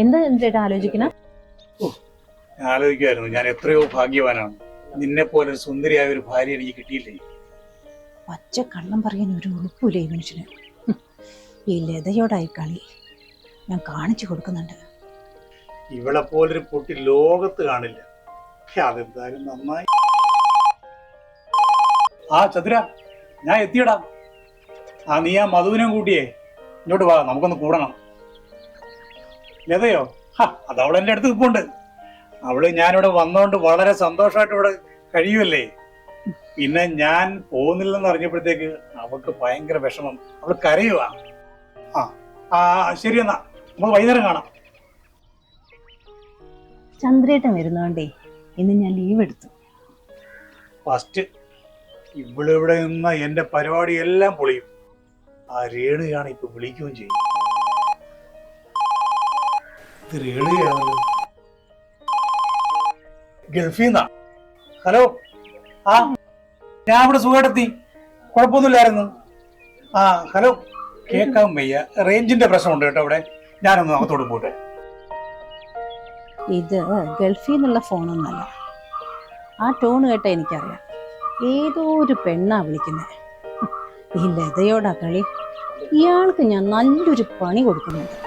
എന്താ ചേട്ടാ ആലോചിക്കണ? ആലോചിക്കുമായിരുന്നു, ഞാൻ എത്രയോ ഭാഗ്യവാനാണ്. നിന്നെ പോലെ ഒരു സുന്ദരിയായ ഒരു ഭാര്യ എനിക്ക് കിട്ടിയില്ലേ. പച്ച കള്ളം പറയാൻ ഒരു ഉളുപ്പില്ല ഈ മനുഷ്യന്. ഈ ലതയോടായി കളി ഞാൻ കാണിച്ചു കൊടുക്കുന്നുണ്ട്. ഇവളെ പോലൊരു പൊട്ടി ലോകത്ത് കാണില്ല. അതെന്തായാലും നന്നായി. ആ ചതുര, ഞാൻ എത്തിയടാ. നീ ആ മധുവിനെ കൂട്ടിയേ ഇങ്ങോട്ട് വാ, നമുക്കൊന്ന് കൂടണം. ലതയോ? അത് അവളെന്റെ അടുത്ത് നിൽപ്പുണ്ട്. അവള് ഞാനിവിടെ വന്നോണ്ട് വളരെ സന്തോഷമായിട്ട് ഇവിടെ കഴിയുമല്ലേ. പിന്നെ ഞാൻ പോകുന്നില്ലെന്ന് അറിഞ്ഞപ്പോഴത്തേക്ക് അവൾക്ക് ഭയങ്കര വിഷമം, അവള് കരയുവാ. ശരി, എന്നാ നമുക്ക് വൈകുന്നേരം കാണാം. ചന്ദ്രേട്ടൻ വരുന്നോണ്ടേ ഇന്ന് ഞാൻ ലീവ് എടുത്തു. ഫസ്റ്റ് ഇവളിവിടെ നിന്ന എന്റെ പരിപാടി എല്ലാം പൊളിയും. ആ രേണുകയാണ് ഇപ്പൊ വിളിക്കുകയും ചെയ്യും. രേണുകയാണല്ലോ, ഗൾഫിൽ നിന്നാ. ഹലോ, ഞാൻ ഇവിടെ സുഖമായിട്ടെത്തി, കുഴപ്പമൊന്നുമില്ലായിരുന്നു. ഹലോ, കേൾക്കാൻ വയ്യ, റേഞ്ചിന്റെ പ്രശ്നമുണ്ട് കേട്ടോ ഇവിടെ. ഞാനൊന്ന് അകത്തോട്ട് പോട്ടെ. ഇത് ഗൾഫിൽ നിന്നുള്ള ഫോണൊന്നല്ല. ആ ടോൺ കേട്ടാ എനിക്കറിയാം ഏതോ ഒരു പെണ്ണാ വിളിക്കുന്നത്. ഈ ലതയോടാ കളി. ഇയാൾക്ക് ഞാൻ നല്ലൊരു പണി കൊടുക്കുന്നുണ്ട്.